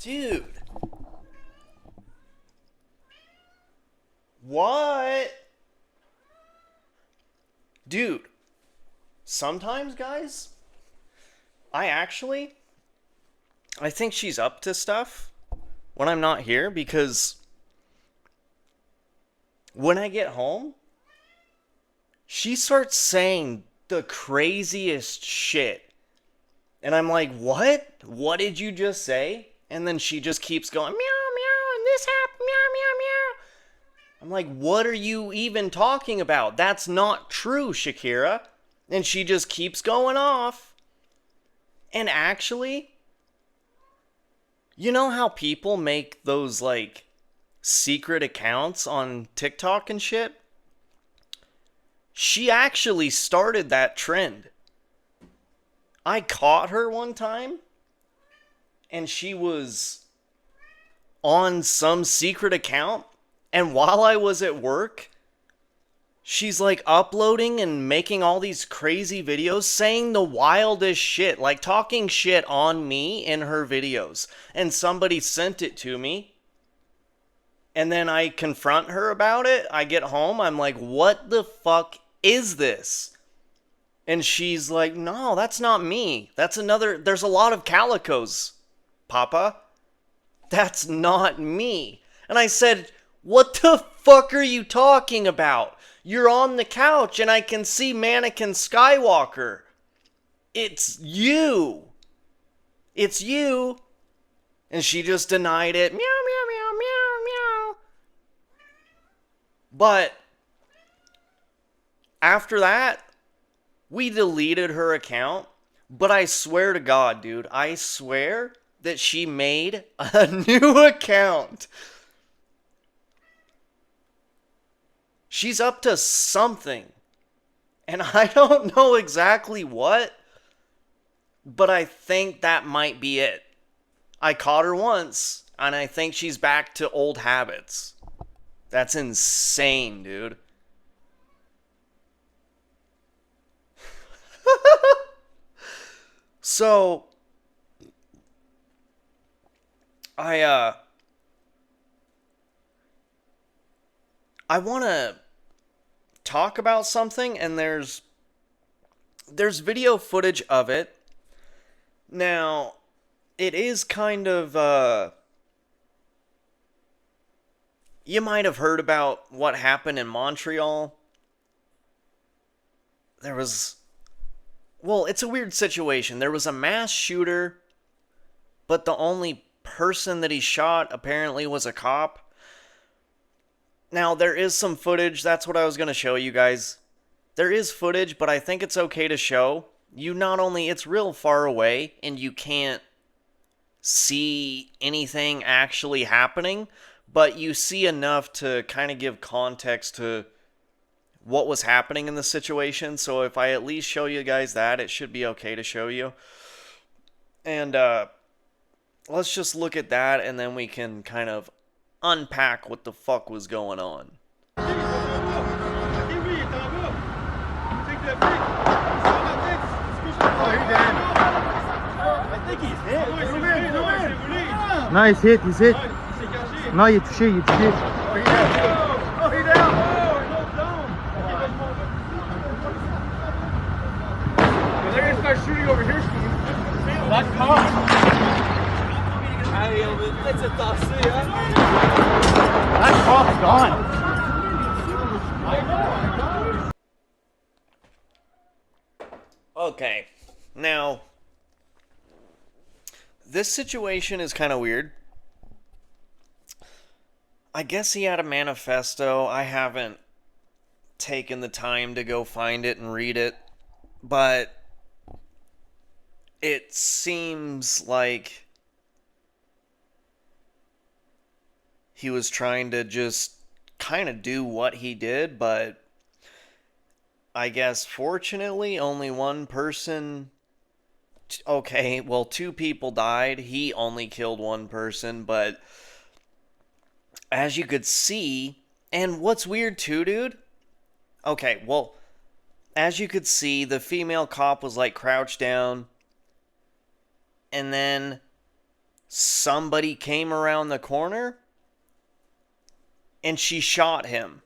Dude. What? Dude. Sometimes, guys, I think she's up to stuff when I'm not here, because when I get home, she starts saying the craziest shit. And I'm like, what? What did you just say? And then she just keeps going, meow, meow, and this happened, meow, meow, meow. I'm like, what are you even talking about? That's not true, Shakira. And she just keeps going off. And actually, you know how people make those, like, secret accounts on TikTok and shit? She actually started that trend. I caught her one time, and she was on some secret account, and while I was at work, she's like uploading and making all these crazy videos saying the wildest shit, like talking shit on me in her videos. And somebody sent it to me, and then I confront her about it. I get home, I'm like, what the fuck is this? And she's like, no, that's not me. That's another, there's a lot of calicos, Papa. That's not me. And I said, what the fuck are you talking about? You're on the couch and I can see Mannequin Skywalker. It's you. It's you. And she just denied it. Meow, meow, meow, meow, meow. But after that, we deleted her account. But I swear to God, dude, I swear that she made a new account. She's up to something. And I don't know exactly what, but I think that might be it. I caught her once, and I think she's back to old habits. That's insane, dude. So, I want to talk about something, and there's video footage of it. Now, it is kind of, you might have heard about what happened in Montreal. Well, it's a weird situation. There was a mass shooter, but the only person that he shot apparently was a cop. Now, there is some footage. That's what I was going to show you guys. There is footage, but I think it's okay to show. It's real far away, and you can't see anything actually happening, but you see enough to kind of give context to what was happening in the situation. So if I at least show you guys that, it should be okay to show you. And let's just look at that, and then we can kind of unpack what the fuck was going on. I think he's hit. Non, he's hit, he's hit. Non, il est touché, il est touché. Oh, he down. They're gonna start shooting over here, Steve. That's cop. That cop's gone. Okay, now, this situation is kind of weird. I guess he had a manifesto. I haven't taken the time to go find it and read it, but it seems like he was trying to just kind of do what he did, but I guess fortunately only one person... Okay, well, 2 people died. He only killed 1 person, but as you could see, and what's weird too, dude? Okay, well, as you could see, the female cop was like crouched down, and then somebody came around the corner and she shot him.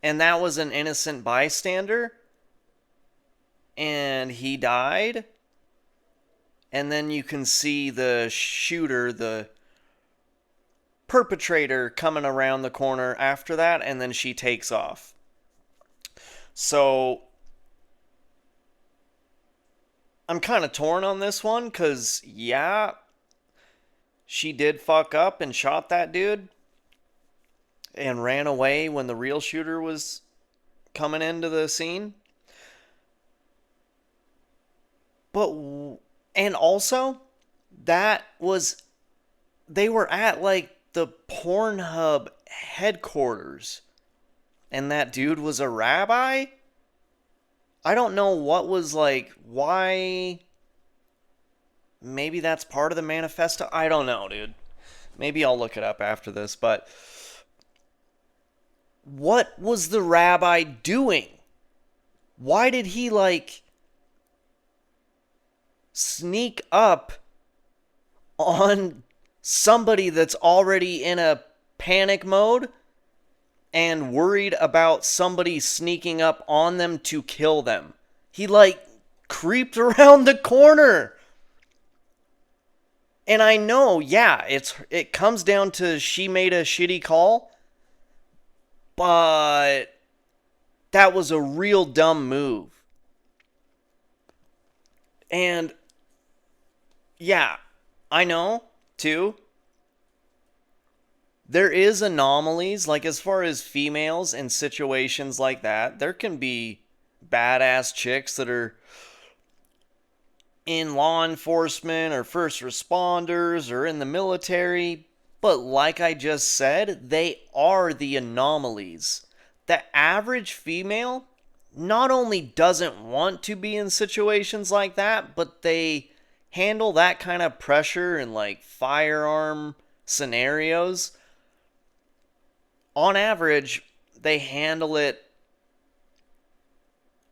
And that was an innocent bystander. And he died. And then you can see the shooter, the perpetrator, coming around the corner after that. And then she takes off. So I'm kind of torn on this one. Because, yeah, she did fuck up and shot that dude. And ran away when the real shooter was coming into the scene. But, and also, that was, they were at like the Pornhub headquarters. And that dude was a rabbi? I don't know what was like, why. Maybe that's part of the manifesto. I don't know, dude. Maybe I'll look it up after this, but what was the rabbi doing? Why did he, like, sneak up on somebody that's already in a panic mode and worried about somebody sneaking up on them to kill them? He, like, creeped around the corner. And I know, yeah, it comes down to she made a shitty call. But that was a real dumb move. And yeah, I know, too. There is anomalies, like as far as females in situations like that. There can be badass chicks that are in law enforcement or first responders or in the military. But like I just said, they are the anomalies. The average female not only doesn't want to be in situations like that, but they handle that kind of pressure in like firearm scenarios. On average, they handle it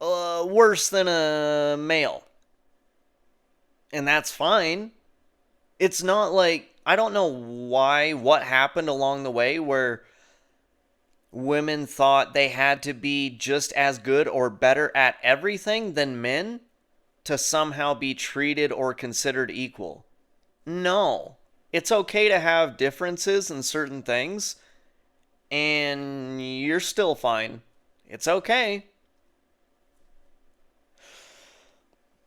worse than a male. And that's fine. It's not like, I don't know what happened along the way where women thought they had to be just as good or better at everything than men to somehow be treated or considered equal. No. It's okay to have differences in certain things, and you're still fine. It's okay.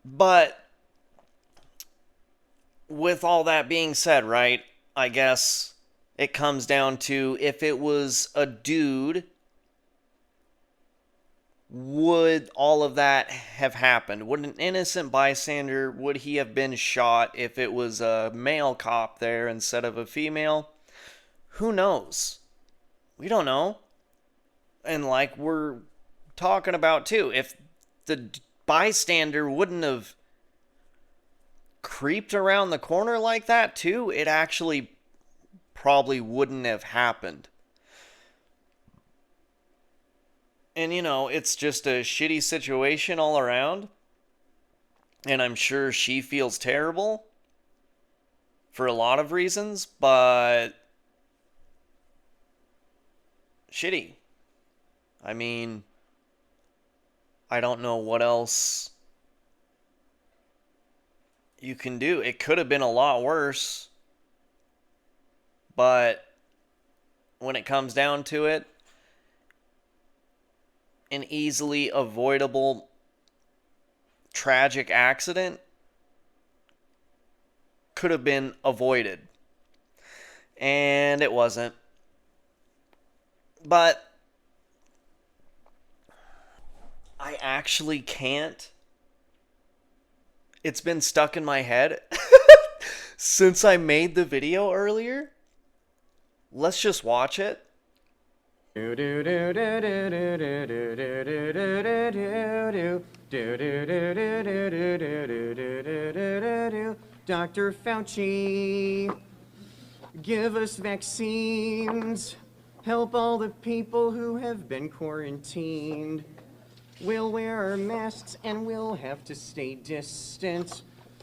But with all that being said, right, I guess it comes down to if it was a dude, would all of that have happened? Would an innocent bystander, would he have been shot if it was a male cop there instead of a female? Who knows? We don't know. And like we're talking about too, if the bystander wouldn't have creeped around the corner like that too, it actually probably wouldn't have happened. And you know, it's just a shitty situation all around. And I'm sure she feels terrible for a lot of reasons, but shitty. I mean, I don't know what else you can do. It could have been a lot worse. But when it comes down to it, an easily avoidable tragic accident could have been avoided. And it wasn't. But I actually can't. It's been stuck in my head since I made the video earlier. Let's just watch it. Dr. Fauci, give us vaccines. Help all the people who have been quarantined. We'll wear our masks and we'll have to stay distant.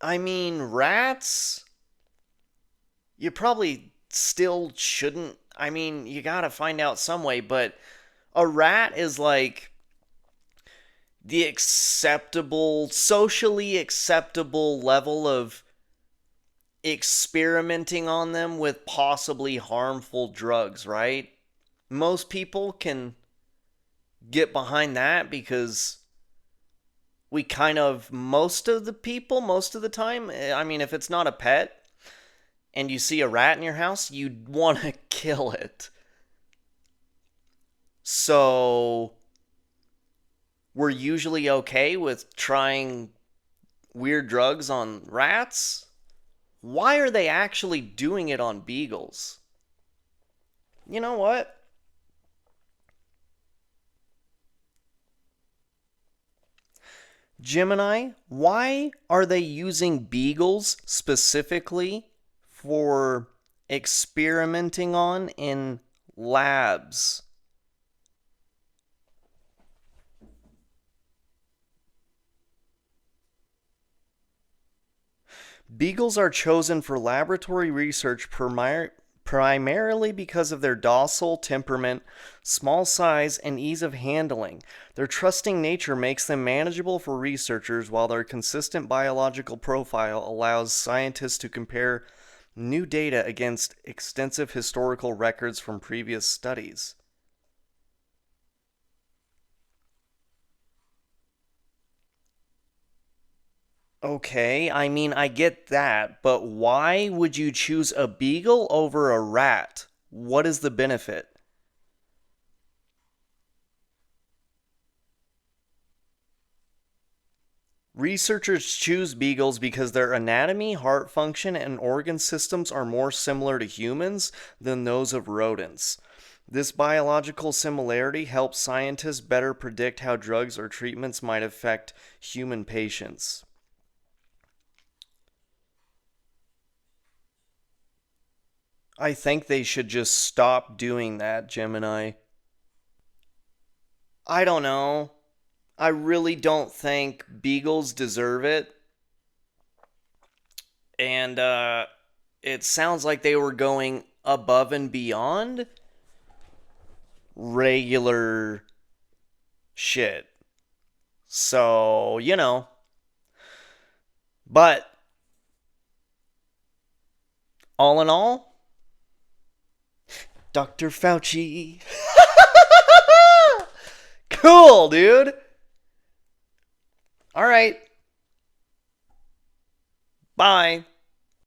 I mean, rats, you probably still shouldn't. I mean, you gotta find out some way, but a rat is like the acceptable, socially acceptable level of experimenting on them with possibly harmful drugs, right? Most people can get behind that because we kind of, most of the people, most of the time, I mean, if it's not a pet and you see a rat in your house, you'd want to kill it. So we're usually okay with trying weird drugs on rats. Why are they actually doing it on beagles? You know what? Gemini, why are they using beagles specifically for experimenting on in labs? Beagles are chosen for laboratory research primarily because of their docile temperament, small size, and ease of handling. Their trusting nature makes them manageable for researchers, while their consistent biological profile allows scientists to compare new data against extensive historical records from previous studies. Okay, I mean, I get that, but why would you choose a beagle over a rat? What is the benefit? Researchers choose beagles because their anatomy, heart function, and organ systems are more similar to humans than those of rodents. This biological similarity helps scientists better predict how drugs or treatments might affect human patients. I think they should just stop doing that, Gemini. I don't know. I really don't think beagles deserve it. And it sounds like they were going above and beyond regular shit. So, but all in all, Dr. Fauci. Cool, dude. All right. Bye.